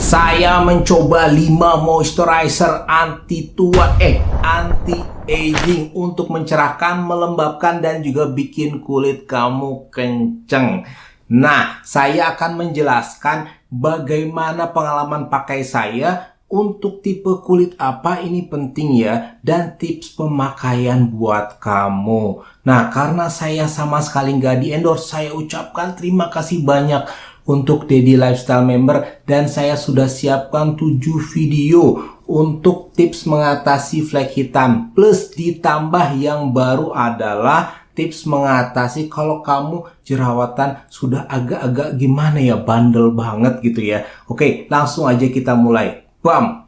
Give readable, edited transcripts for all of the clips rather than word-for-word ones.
Saya mencoba 5 moisturizer anti tua, anti aging untuk mencerahkan, melembabkan, dan juga bikin kulit kamu kenceng. Nah, saya akan menjelaskan bagaimana pengalaman pakai saya untuk tipe kulit apa ini penting ya, dan tips pemakaian buat kamu. Nah, karena saya sama sekali nggak di-endorse, saya ucapkan terima kasih banyak untuk Daddy Lifestyle Member, dan saya sudah siapkan 7 video untuk tips mengatasi flek hitam, plus ditambah yang baru adalah tips mengatasi kalau kamu jerawatan sudah agak-agak gimana ya, bandel banget gitu ya. Oke, langsung aja kita mulai. Bam!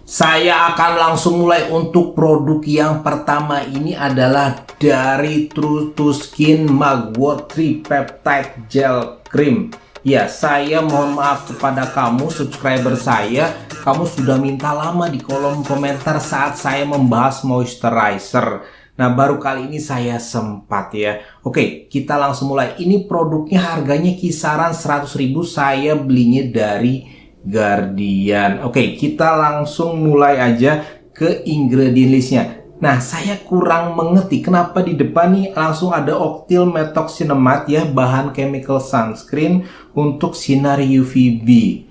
Saya akan langsung mulai. Untuk produk yang pertama ini adalah dari True to Skin Mugwort Tripeptide Gel Cream. Ya, saya mohon maaf kepada kamu subscriber saya. Kamu sudah minta lama di kolom komentar saat saya membahas moisturizer. Nah, baru kali ini saya sempat ya. Oke, kita langsung mulai. Ini produknya harganya kisaran 100.000. Saya belinya dari Guardian. Oke, kita langsung mulai aja ke ingredient listnya. Nah, saya kurang mengerti kenapa di depan nih langsung ada Octyl Methoxynilamide ya, bahan chemical sunscreen untuk sinar UVB.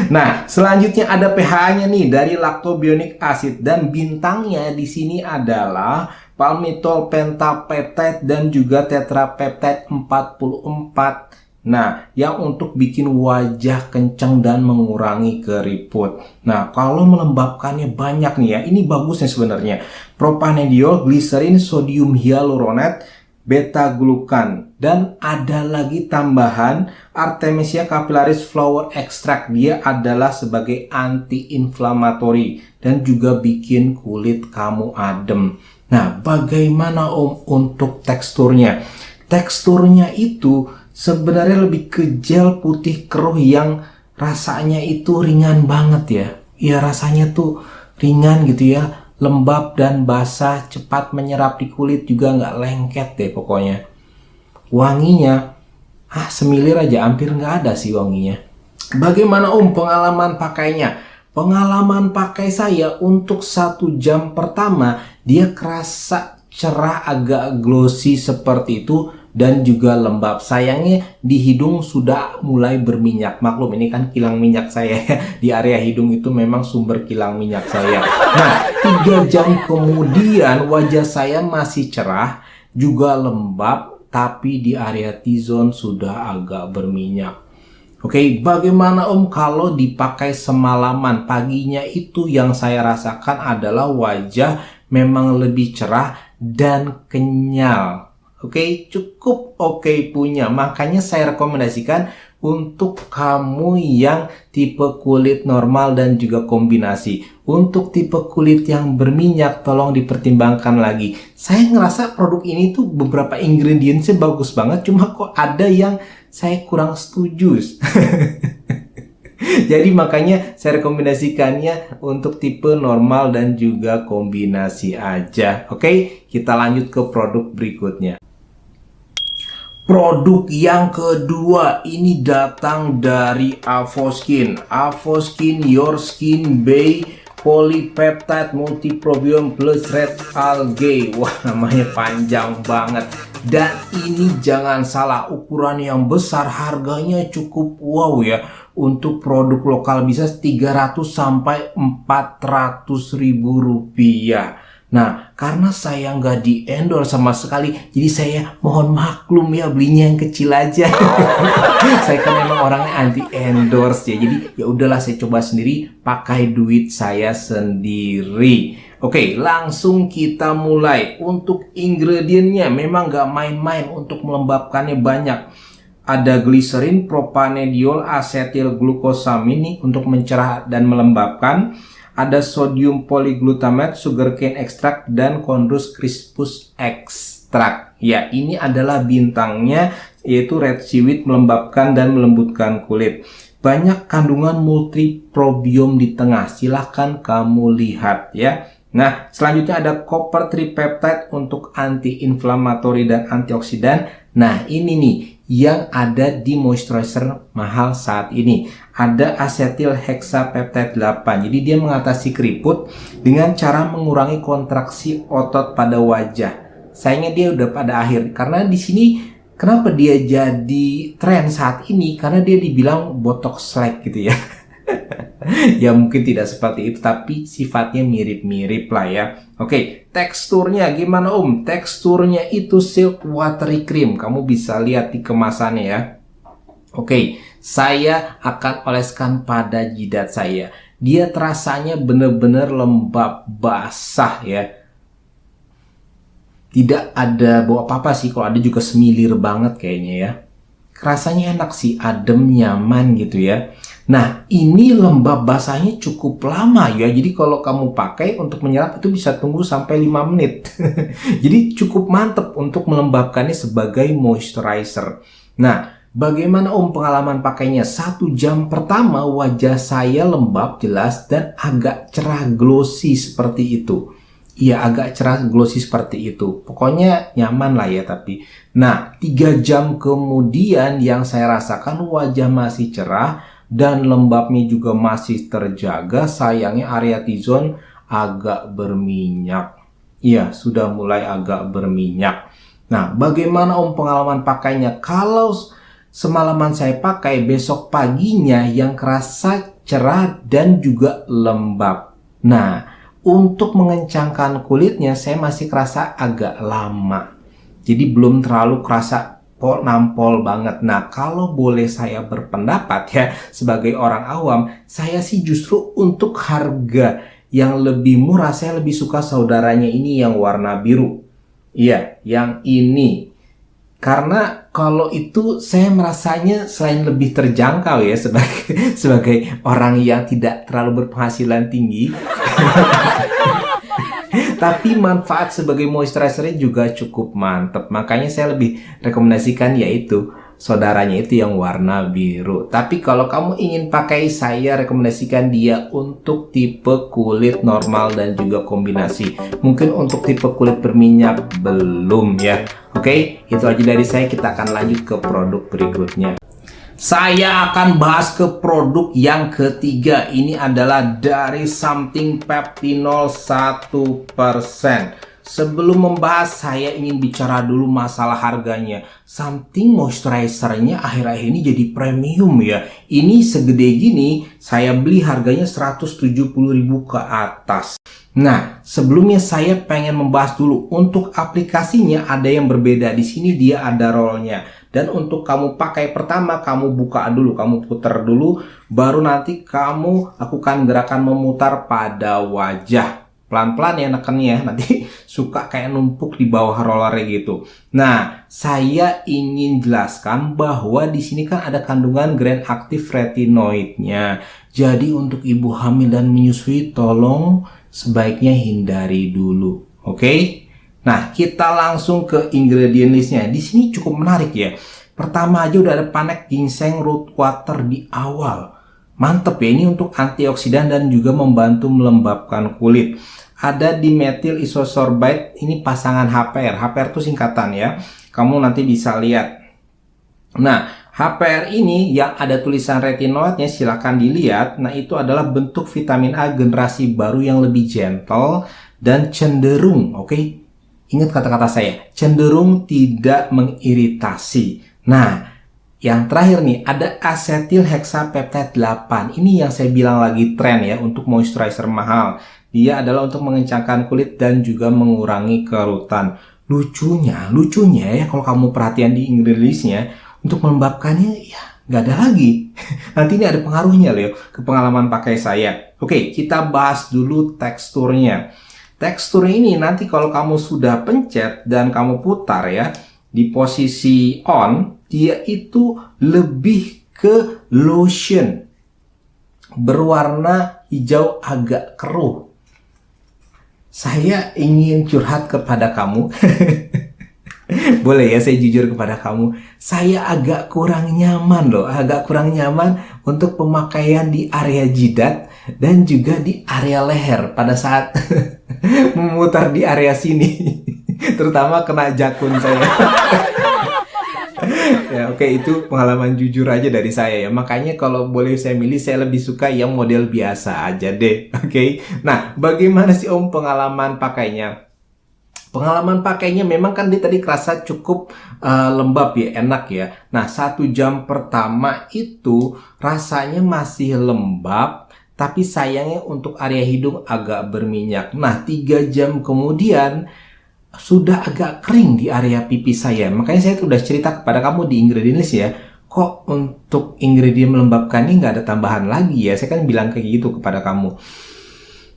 Nah, selanjutnya ada pH-nya nih dari lactobionic acid, dan bintangnya di sini adalah palmitol pentapeptide dan juga tetrapeptide 44. Nah, yang untuk bikin wajah kencang dan mengurangi keriput. Nah, kalau melembabkannya banyak nih ya. Ini bagusnya sebenarnya. Propanediol, gliserin, sodium hyaluronate, beta glucan, dan ada lagi tambahan Artemisia capillaris flower extract. Dia adalah sebagai anti-inflammatory dan juga bikin kulit kamu adem. Nah, bagaimana untuk teksturnya? Teksturnya itu sebenarnya lebih ke gel putih keruh yang rasanya itu ringan banget ya. Ya, rasanya tuh ringan gitu ya, lembab dan basah, cepat menyerap di kulit, juga nggak lengket deh pokoknya. Wanginya, semilir aja, hampir nggak ada sih wanginya. Bagaimana pengalaman pakainya? Pengalaman pakai saya untuk 1 jam pertama, dia kerasa cerah, agak glossy seperti itu, dan juga lembab. Sayangnya di hidung sudah mulai berminyak. Maklum, ini kan kilang minyak saya. Di area hidung itu memang sumber kilang minyak saya. Nah, 3 jam kemudian wajah saya masih cerah, juga lembab, tapi di area T-zone sudah agak berminyak. Oke, bagaimana kalau dipakai semalaman? Paginya itu yang saya rasakan adalah wajah memang lebih cerah dan kenyal. Oke, cukup oke punya. Makanya saya rekomendasikan untuk kamu yang tipe kulit normal dan juga kombinasi. Untuk tipe kulit yang berminyak, tolong dipertimbangkan lagi. Saya ngerasa produk ini tuh beberapa ingredientsnya bagus banget, cuma kok ada yang saya kurang setuju. Jadi makanya saya rekomendasikannya untuk tipe normal dan juga kombinasi aja. Oke, kita lanjut ke produk berikutnya. Produk yang kedua ini datang dari Avoskin. Avoskin Your Skin Bay Polypeptide Multiprobiome Plus Red Algae. Wah, namanya panjang banget. Dan ini jangan salah, ukuran yang besar, harganya cukup wow ya. Untuk produk lokal bisa 300 sampai 400 ribu rupiah. Nah, karena saya nggak di-endorse sama sekali, jadi saya mohon maklum ya, belinya yang kecil aja. Saya kan memang orangnya anti-endorse ya, jadi ya udahlah, saya coba sendiri, pakai duit saya sendiri. Oke, langsung kita mulai. Untuk ingredientnya memang nggak main-main, untuk melembabkannya banyak. Ada gliserin, propanediol, asetil glukosamin nih untuk mencerah dan melembabkan. Ada sodium polyglutamate, sugarcane extract, dan Chondrus crispus extract. Ya, ini adalah bintangnya, yaitu red seaweed, melembabkan dan melembutkan kulit. Banyak kandungan multiprobiom di tengah, silahkan kamu lihat ya. Nah, selanjutnya ada copper tripeptide untuk anti-inflammatory dan antioksidan, Nah, ini nih yang ada di moisturizer mahal saat ini. Ada asetil hexapeptide 8. Jadi dia mengatasi keriput dengan cara mengurangi kontraksi otot pada wajah. Sayangnya dia udah pada akhir. Karena di sini kenapa dia jadi tren saat ini? Karena dia dibilang botox-like gitu ya. Ya mungkin tidak seperti itu, tapi sifatnya mirip-mirip lah ya. Oke, teksturnya gimana Om? Teksturnya itu silk watery cream. Kamu bisa lihat di kemasannya ya. Oke, saya akan oleskan pada jidat saya. Dia terasanya benar-benar lembab, basah ya. Tidak ada bau apa-apa sih, kalau ada juga semilir banget kayaknya ya. Rasanya enak sih, adem, nyaman gitu ya. Nah, ini lembab basahnya cukup lama ya. Jadi kalau kamu pakai untuk menyerap itu bisa tunggu sampai 5 menit. Jadi cukup mantep untuk melembabkannya sebagai moisturizer. Nah, bagaimana Om pengalaman pakainya? 1 jam pertama wajah saya lembab jelas dan agak cerah glossy seperti itu. Iya, agak cerah glossy seperti itu. Pokoknya nyaman lah ya tapi. Nah, 3 jam kemudian yang saya rasakan wajah masih cerah dan lembabnya juga masih terjaga. Sayangnya area T-zone agak berminyak. Iya, sudah mulai agak berminyak. Nah, bagaimana Om pengalaman pakainya? Kalau semalaman saya pakai, besok paginya yang kerasa cerah dan juga lembab. Nah, untuk mengencangkan kulitnya saya masih kerasa agak lama. Jadi belum terlalu kerasa nampol banget. Nah, kalau boleh saya berpendapat ya sebagai orang awam, saya sih justru untuk harga yang lebih murah saya lebih suka saudaranya ini yang warna biru. Iya, yang ini. Karena kalau itu saya merasanya selain lebih terjangkau ya sebagai orang yang tidak terlalu berpenghasilan tinggi. Tapi manfaat sebagai moisturizernya juga cukup mantep. Makanya saya lebih rekomendasikan yaitu saudaranya itu yang warna biru. Tapi kalau kamu ingin pakai, saya rekomendasikan dia untuk tipe kulit normal dan juga kombinasi. Mungkin untuk tipe kulit berminyak belum ya. Oke, itu aja dari saya. Kita akan lanjut ke produk berikutnya. Saya akan bahas ke produk yang ketiga. Ini adalah dari Something Peptinol 1%. Sebelum membahas, saya ingin bicara dulu masalah harganya. Something moisturizernya akhir-akhir ini jadi premium ya. Ini segede gini, saya beli harganya 170.000 ke atas. Nah, sebelumnya saya pengen membahas dulu untuk aplikasinya ada yang berbeda. Di sini dia ada rollnya. Dan untuk kamu pakai pertama, kamu buka dulu, kamu putar dulu, baru nanti kamu lakukan gerakan memutar pada wajah. Pelan-pelan ya nekennya, nanti suka kayak numpuk di bawah rollernya gitu. Nah, saya ingin jelaskan bahwa di sini kan ada kandungan Grand Active retinoidnya. Jadi untuk ibu hamil dan menyusui, tolong sebaiknya hindari dulu, oke? Nah, kita langsung ke ingredient listnya. Di sini cukup menarik ya. Pertama aja udah ada panek ginseng root water di awal. Mantep ya, ini untuk antioksidan dan juga membantu melembabkan kulit. Ada dimethyl isosorbate, ini pasangan HPR. HPR itu singkatan ya. Kamu nanti bisa lihat. Nah, HPR ini yang ada tulisan retinoidnya silahkan dilihat. Nah, itu adalah bentuk vitamin A generasi baru yang lebih gentle dan cenderung, oke? Ingat kata-kata saya, cenderung tidak mengiritasi. Nah, yang terakhir nih, ada asetil hexapeptide 8. Ini yang saya bilang lagi tren ya untuk moisturizer mahal. Dia adalah untuk mengencangkan kulit dan juga mengurangi kerutan. Lucunya ya kalau kamu perhatian di ingredientsnya, untuk melembabkannya ya nggak ada lagi. Nanti ini ada pengaruhnya loh ke pengalaman pakai saya. Oke, kita bahas dulu teksturnya. Tekstur ini nanti kalau kamu sudah pencet dan kamu putar ya di posisi on, dia itu lebih ke lotion berwarna hijau agak keruh. Saya ingin curhat kepada kamu. Boleh ya saya jujur kepada kamu, saya agak kurang nyaman loh, agak kurang nyaman untuk pemakaian di area jidat dan juga di area leher pada saat memutar di area sini. Terutama kena jakun saya. Ya, oke, itu pengalaman jujur aja dari saya ya. Makanya kalau boleh saya milih, saya lebih suka yang model biasa aja deh. Oke. Nah, bagaimana sih Om pengalaman pakainya? Pengalaman pakainya memang kan dia tadi kerasa cukup lembab ya, enak ya. Nah, 1 jam pertama itu rasanya masih lembab, tapi sayangnya untuk area hidung agak berminyak. Nah, 3 jam kemudian sudah agak kering di area pipi saya. Makanya saya udah cerita kepada kamu di ingredient list ya. Kok untuk ingredient melembabkan ini nggak ada tambahan lagi ya? Saya kan bilang kayak gitu kepada kamu.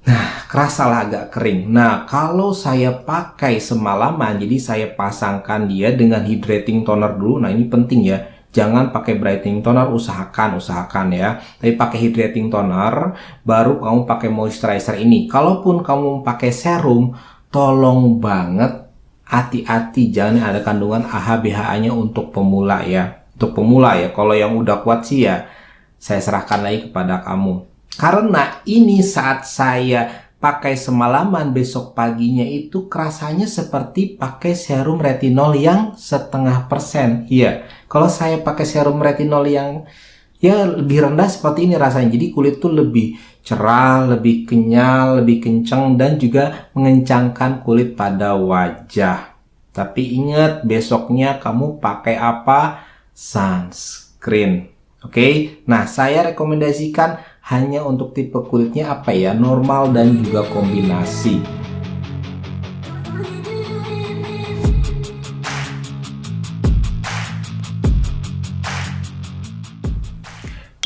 Nah, kerasalah agak kering. Nah, kalau saya pakai semalaman, jadi saya pasangkan dia dengan hydrating toner dulu. Nah, ini penting ya. Jangan pakai brightening toner, usahakan ya. Tapi pakai hydrating toner, baru kamu pakai moisturizer ini. Kalaupun kamu pakai serum, tolong banget hati-hati, jangan ada kandungan AHA BHA-nya untuk pemula ya. Untuk pemula ya. Kalau yang udah kuat sih ya, saya serahkan lagi kepada kamu. Karena ini saat saya pakai semalaman, besok paginya itu kerasanya seperti pakai serum retinol yang 0,5%. Iya, kalau saya pakai serum retinol yang ya lebih rendah seperti ini rasanya. Jadi kulit tuh lebih cerah, lebih kenyal, lebih kencang, dan juga mengencangkan kulit pada wajah. Tapi ingat, besoknya kamu pakai apa? Sunscreen. Oke, nah saya rekomendasikan hanya untuk tipe kulitnya apa ya, normal dan juga kombinasi.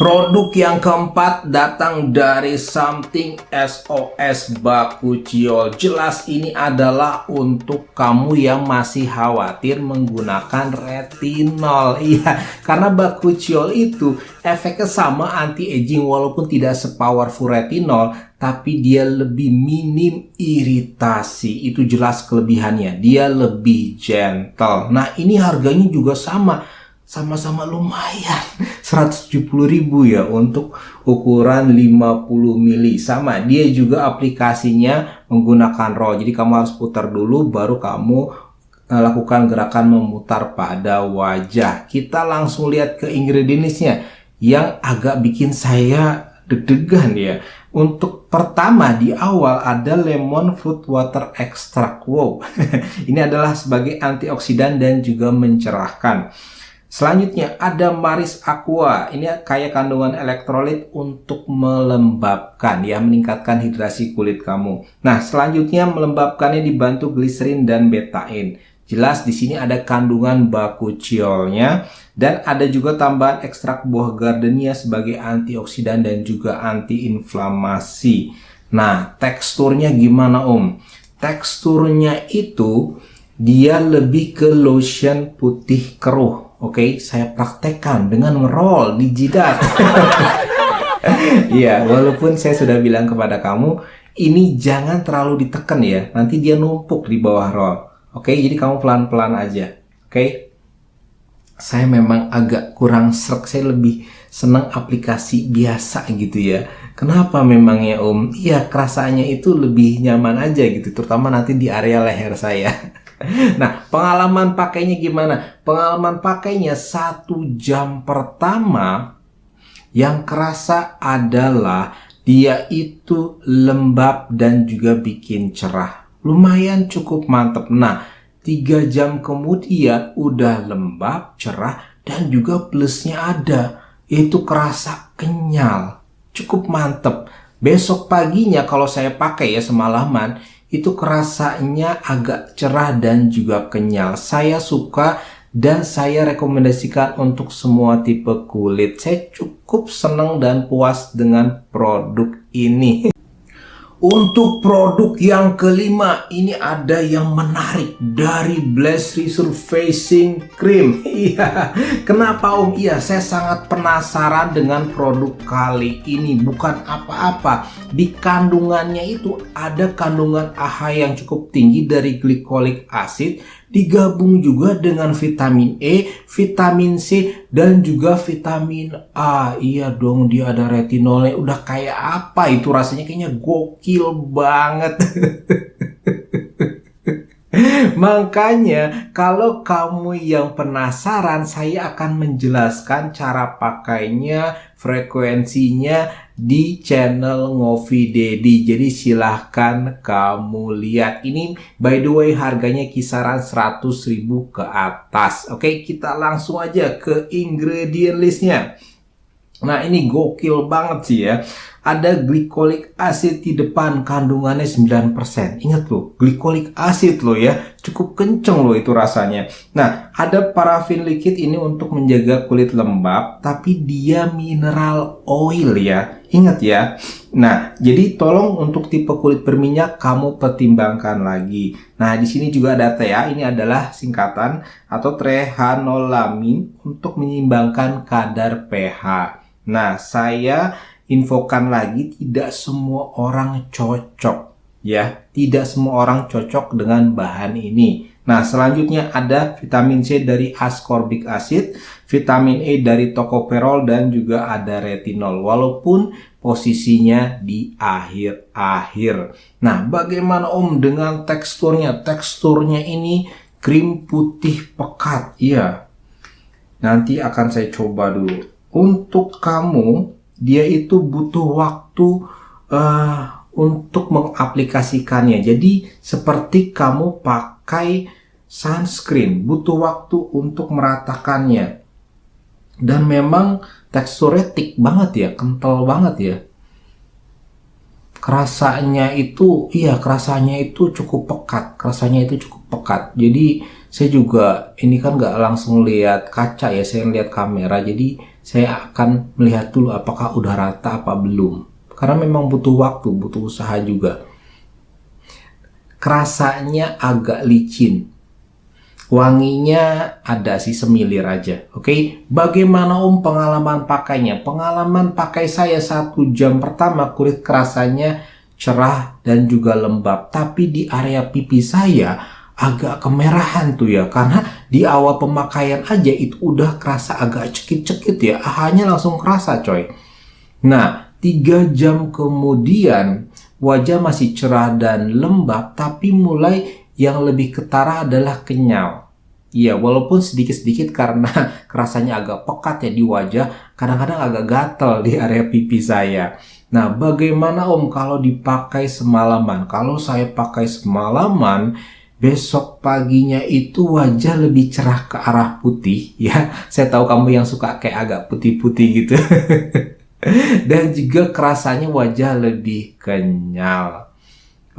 Produk yang keempat datang dari Something SOS Bakuchiol. Jelas ini adalah untuk kamu yang masih khawatir menggunakan retinol. Iya, karena Bakuchiol itu efeknya sama anti-aging walaupun tidak sepowerful retinol, tapi dia lebih minim iritasi. Itu jelas kelebihannya. Dia lebih gentle. Nah, ini harganya juga sama-sama lumayan, 170.000 ya untuk ukuran 50 mili. Sama, dia juga aplikasinya menggunakan roll. Jadi kamu harus putar dulu baru kamu lakukan gerakan memutar pada wajah. Kita langsung lihat ke ingredientsnya yang agak bikin saya deg-degan ya. Untuk pertama di awal ada lemon fruit water extract. Wow, ini adalah sebagai antioksidan dan juga mencerahkan. Selanjutnya ada Maris Aqua. Ini kaya kandungan elektrolit untuk melembabkan ya, meningkatkan hidrasi kulit kamu. Nah, selanjutnya melembabkannya dibantu gliserin dan betain. Jelas di sini ada kandungan bakuchiolnya dan ada juga tambahan ekstrak buah gardenia sebagai antioksidan dan juga antiinflamasi. Nah, teksturnya gimana Om? Teksturnya itu dia lebih ke lotion putih keruh. Oke, saya praktekkan dengan meroll di jidat. Iya, walaupun saya sudah bilang kepada kamu, ini jangan terlalu ditekan ya. Nanti dia numpuk di bawah roll. Oke, jadi kamu pelan-pelan aja. Oke. Saya memang agak kurang srek, saya lebih senang aplikasi biasa gitu ya. Kenapa memangnya Om? Iya, kerasanya itu lebih nyaman aja gitu, terutama nanti di area leher saya. Nah, pengalaman pakainya gimana? Pengalaman pakainya 1 jam pertama yang kerasa adalah dia itu lembab dan juga bikin cerah. Lumayan cukup mantep. Nah, 3 jam kemudian udah lembab, cerah, dan juga plusnya ada. Itu kerasa kenyal. Cukup mantep. Besok paginya kalau saya pakai ya semalaman, itu kerasanya agak cerah dan juga kenyal. Saya suka dan saya rekomendasikan untuk semua tipe kulit. Saya cukup senang dan puas dengan produk ini. Untuk produk yang kelima, ini ada yang menarik dari Bless Resurfacing Cream. Iya, kenapa Om? Iya, saya sangat penasaran dengan produk kali ini. Bukan apa-apa, di kandungannya itu ada kandungan AHA yang cukup tinggi dari glycolic acid, digabung juga dengan vitamin E, vitamin C, dan juga vitamin A. Iya dong, dia ada retinolnya. Udah kayak apa itu rasanya? Kayaknya gokil banget. Makanya kalau kamu yang penasaran, saya akan menjelaskan cara pakainya, frekuensinya di channel Ngovi Dedi. Jadi silahkan kamu lihat. Ini by the way harganya kisaran 100.000 ke atas. Oke, kita langsung aja ke ingredient listnya. Nah, ini gokil banget sih ya. Ada glycolic acid di depan, kandungannya 9%. Ingat loh, glycolic acid loh ya. Cukup kenceng loh itu rasanya. Nah, ada paraffin liquid ini untuk menjaga kulit lembab, tapi dia mineral oil ya. Ingat ya. Nah, jadi tolong untuk tipe kulit berminyak kamu pertimbangkan lagi. Nah, di sini juga ada THA. Ini adalah singkatan atau trehanolamin untuk menyeimbangkan kadar pH. Nah, saya infokan lagi, tidak semua orang cocok ya. Tidak semua orang cocok dengan bahan ini. Nah, selanjutnya ada vitamin C dari ascorbic acid, vitamin E dari tocopherol, dan juga ada retinol. Walaupun posisinya di akhir-akhir. Nah, bagaimana Om dengan teksturnya? Teksturnya ini krim putih pekat. Iya. Nanti akan saya coba dulu. Untuk kamu, dia itu butuh waktu untuk mengaplikasikannya. Jadi seperti kamu pakai sunscreen, butuh waktu untuk meratakannya. Dan memang teksturnya thick banget ya, kental banget ya. Kerasanya itu, kerasanya itu cukup pekat. Jadi saya juga ini kan nggak langsung lihat kaca ya, saya lihat kamera. Jadi saya akan melihat dulu apakah udah rata apa belum. Karena memang butuh waktu, butuh usaha juga. Kerasanya agak licin. Wanginya ada sih semilir aja. Oke, bagaimana Om pengalaman pakainya? Pengalaman pakai saya 1 jam pertama kulit kerasanya cerah dan juga lembab. Tapi di area pipi saya agak kemerahan tuh ya, karena di awal pemakaian aja itu udah kerasa agak cekit-cekit ya, AHA-nya langsung kerasa coy. Nah, 3 jam kemudian wajah masih cerah dan lembab, tapi mulai yang lebih ketara adalah kenyal. Iya, walaupun sedikit-sedikit karena kerasanya agak pekat ya di wajah, kadang-kadang agak gatel di area pipi saya. Nah, bagaimana Om kalau dipakai semalaman? Kalau saya pakai semalaman, besok paginya itu wajah lebih cerah ke arah putih ya. Saya tahu kamu yang suka kayak agak putih-putih gitu. Dan juga kerasanya wajah lebih kenyal.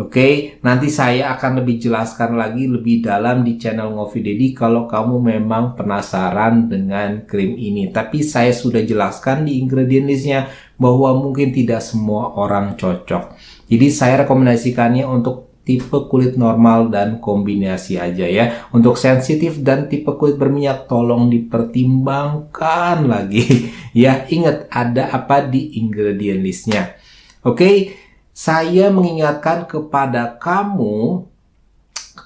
Oke, nanti saya akan lebih jelaskan lagi lebih dalam di channel Ngovi Dedi kalau kamu memang penasaran dengan krim ini. Tapi saya sudah jelaskan di ingredient listnya bahwa mungkin tidak semua orang cocok. Jadi saya rekomendasikannya untuk tipe kulit normal dan kombinasi aja ya. Untuk sensitif dan tipe kulit berminyak tolong dipertimbangkan lagi. Ya, ingat ada apa di ingredient listnya. Oke, saya mengingatkan kepada kamu,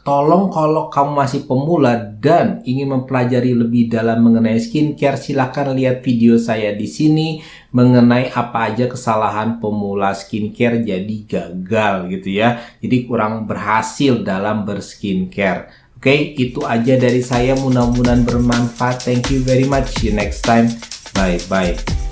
tolong kalau kamu masih pemula dan ingin mempelajari lebih dalam mengenai skincare, silahkan lihat video saya di sini mengenai apa aja kesalahan pemula skincare jadi gagal gitu ya. Jadi kurang berhasil dalam berskincare. Oke, itu aja dari saya. Mudah-mudahan bermanfaat. Thank you very much. See you next time. Bye-bye.